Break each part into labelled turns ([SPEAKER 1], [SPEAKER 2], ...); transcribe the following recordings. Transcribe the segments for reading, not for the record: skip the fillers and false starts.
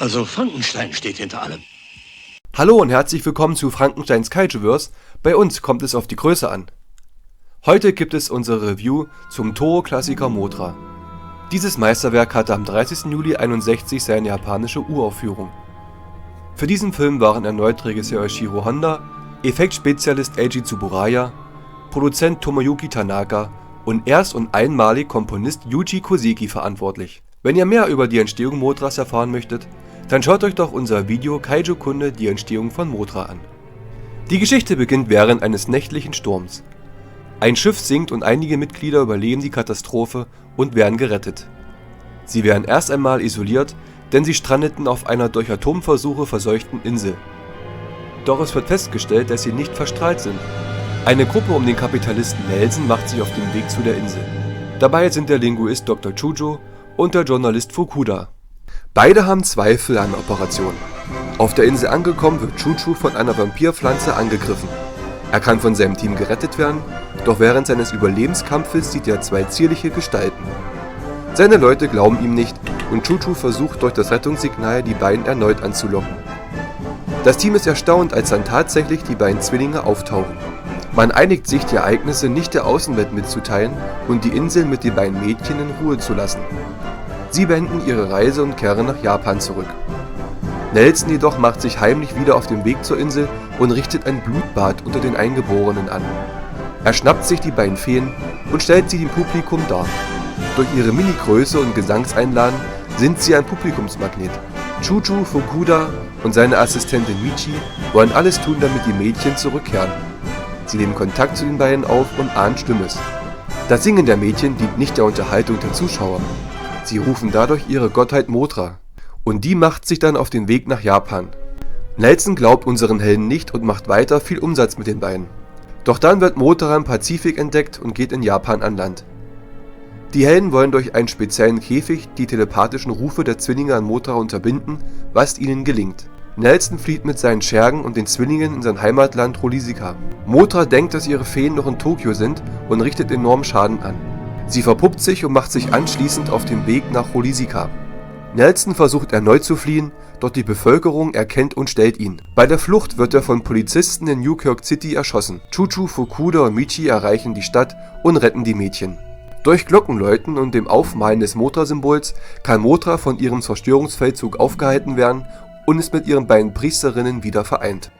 [SPEAKER 1] Also Frankenstein steht hinter allem.
[SPEAKER 2] Hallo und herzlich willkommen zu Frankensteins Kaijuverse. Bei uns kommt es auf die Größe an. Heute gibt es unsere Review zum Toho-Klassiker Mothra. Dieses Meisterwerk hatte am 30. Juli 1961 seine japanische Uraufführung. Für diesen Film waren erneut Regisseur Ishiro Honda, Effektspezialist Eiji Tsuburaya, Produzent Tomoyuki Tanaka und erst und einmalig Komponist Yuji Koseki verantwortlich. Wenn ihr mehr über die Entstehung Mothras erfahren möchtet, dann schaut euch doch unser Video Kaiju-Kunde die Entstehung von Mothra an. Die Geschichte beginnt während eines nächtlichen Sturms. Ein Schiff sinkt und einige Mitglieder überleben die Katastrophe und werden gerettet. Sie werden erst einmal isoliert, denn sie strandeten auf einer durch Atomversuche verseuchten Insel. Doch es wird festgestellt, dass sie nicht verstrahlt sind. Eine Gruppe um den Kapitalisten Nelson macht sich auf den Weg zu der Insel. Dabei sind der Linguist Dr. Chujo und der Journalist Fukuda. Beide haben Zweifel an der Operation. Auf der Insel angekommen wird Chucho von einer Vampirpflanze angegriffen. Er kann von seinem Team gerettet werden, doch während seines Überlebenskampfes sieht er zwei zierliche Gestalten. Seine Leute glauben ihm nicht und Chucho versucht durch das Rettungssignal die beiden erneut anzulocken. Das Team ist erstaunt, als dann tatsächlich die beiden Zwillinge auftauchen. Man einigt sich, die Ereignisse nicht der Außenwelt mitzuteilen und die Insel mit den beiden Mädchen in Ruhe zu lassen. Sie beenden ihre Reise und kehren nach Japan zurück. Nelson jedoch macht sich heimlich wieder auf den Weg zur Insel und richtet ein Blutbad unter den Eingeborenen an. Er schnappt sich die beiden Feen und stellt sie dem Publikum dar. Durch ihre Mini-Größe und Gesangseinlagen sind sie ein Publikumsmagnet. Chucho, Fukuda und seine Assistentin Michi wollen alles tun, damit die Mädchen zurückkehren. Sie nehmen Kontakt zu den beiden auf und ahnen Schlimmes. Das Singen der Mädchen dient nicht der Unterhaltung der Zuschauer. Sie rufen dadurch ihre Gottheit Mothra. Und die macht sich dann auf den Weg nach Japan. Nelson glaubt unseren Helden nicht und macht weiter viel Umsatz mit den beiden. Doch dann wird Mothra im Pazifik entdeckt und geht in Japan an Land. Die Helden wollen durch einen speziellen Käfig die telepathischen Rufe der Zwillinge an Mothra unterbinden, was ihnen gelingt. Nelson flieht mit seinen Schergen und den Zwillingen in sein Heimatland Rolisika. Mothra denkt, dass ihre Feen noch in Tokio sind und richtet enormen Schaden an. Sie verpuppt sich und macht sich anschließend auf den Weg nach Rolisika. Nelson versucht erneut zu fliehen, doch die Bevölkerung erkennt und stellt ihn. Bei der Flucht wird er von Polizisten in Newkirk City erschossen. Chucho, Fukuda und Michi erreichen die Stadt und retten die Mädchen. Durch Glockenläuten und dem Aufmalen des Mothra-Symbols kann Mothra von ihrem Zerstörungsfeldzug aufgehalten werden und ist mit ihren beiden Priesterinnen wieder vereint.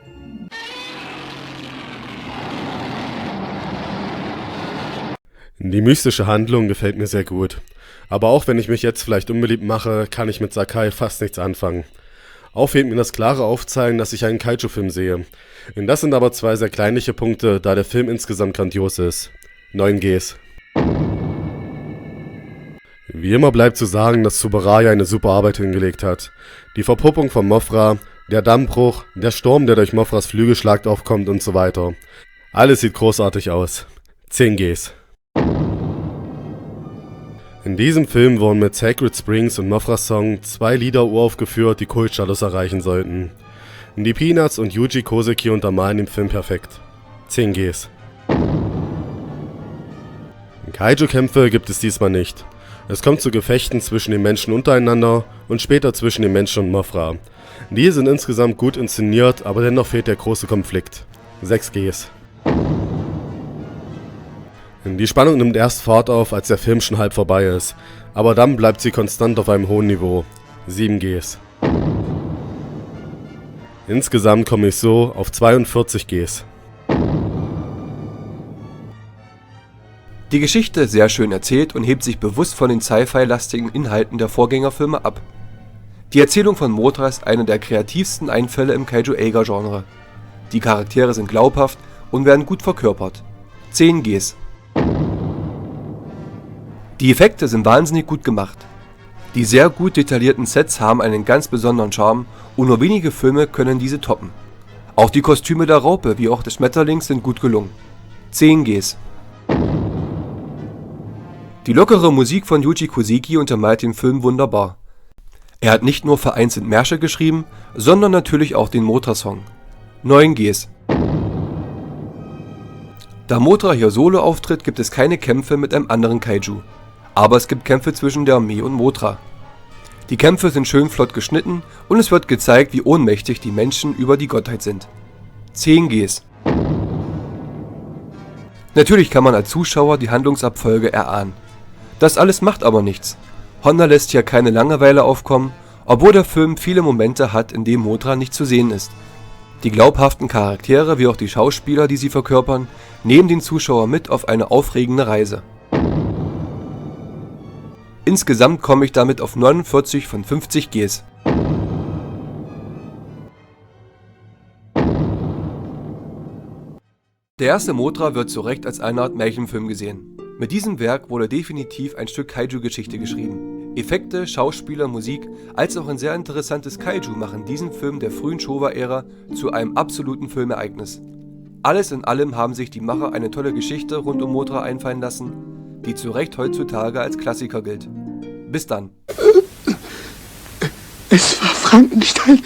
[SPEAKER 3] Die mystische Handlung gefällt mir sehr gut. Aber auch wenn ich mich jetzt vielleicht unbeliebt mache, kann ich mit Sakai fast nichts anfangen. Auch fehlt mir das klare Aufzeigen, dass ich einen Kaiju-Film sehe. Das sind aber zwei sehr kleinliche Punkte, da der Film insgesamt grandios ist. 9 Gs. Wie immer bleibt zu sagen, dass Tsuburaya eine super Arbeit hingelegt hat. Die Verpuppung von Mothra, der Dammbruch, der Sturm, der durch Mothras Flügelschlag aufkommt und so weiter. Alles sieht großartig aus. 10 Gs. In diesem Film wurden mit Sacred Springs und Mothras Song zwei Lieder uraufgeführt, die Kultstatus erreichen sollten. Die Peanuts und Yuji Koseki untermalen den Film perfekt. 10 Gs. Kaiju-Kämpfe gibt es diesmal nicht. Es kommt zu Gefechten zwischen den Menschen untereinander und später zwischen den Menschen und Mothra. Die sind insgesamt gut inszeniert, aber dennoch fehlt der große Konflikt. 6 Gs. Die Spannung nimmt erst Fahrt auf, als der Film schon halb vorbei ist, aber dann bleibt sie konstant auf einem hohen Niveau. 7 Gs. Insgesamt komme ich so auf 42 Gs.
[SPEAKER 2] Die Geschichte ist sehr schön erzählt und hebt sich bewusst von den Sci-Fi-lastigen Inhalten der Vorgängerfilme ab. Die Erzählung von Mothra ist eine der kreativsten Einfälle im Kaiju-Eiga-Genre. Die Charaktere sind glaubhaft und werden gut verkörpert. 10 Gs. Die Effekte sind wahnsinnig gut gemacht. Die sehr gut detaillierten Sets haben einen ganz besonderen Charme und nur wenige Filme können diese toppen. Auch die Kostüme der Raupe wie auch des Schmetterlings sind gut gelungen. 10 Gs. Die lockere Musik von Yuji Koseki untermalt den Film wunderbar. Er hat nicht nur vereinzelt Märsche geschrieben, sondern natürlich auch den Mothra-Song. 9 Gs. Da Mothra hier solo auftritt, gibt es keine Kämpfe mit einem anderen Kaiju. Aber es gibt Kämpfe zwischen der Armee und Mothra. Die Kämpfe sind schön flott geschnitten und es wird gezeigt, wie ohnmächtig die Menschen über die Gottheit sind. 10 Gs. Natürlich kann man als Zuschauer die Handlungsabfolge erahnen. Das alles macht aber nichts. Honda lässt hier keine Langeweile aufkommen, obwohl der Film viele Momente hat, in denen Mothra nicht zu sehen ist. Die glaubhaften Charaktere wie auch die Schauspieler, die sie verkörpern, nehmen den Zuschauer mit auf eine aufregende Reise. Insgesamt komme ich damit auf 49 von 50 Gs. Der erste Mothra wird zu Recht als eine Art Märchenfilm gesehen. Mit diesem Werk wurde definitiv ein Stück Kaiju-Geschichte geschrieben. Effekte, Schauspieler, Musik, als auch ein sehr interessantes Kaiju machen diesen Film der frühen Showa-Ära zu einem absoluten Filmereignis. Alles in allem haben sich die Macher eine tolle Geschichte rund um Mothra einfallen lassen, die zu Recht heutzutage als Klassiker gilt. Bis dann.
[SPEAKER 1] Es war Frankenstein.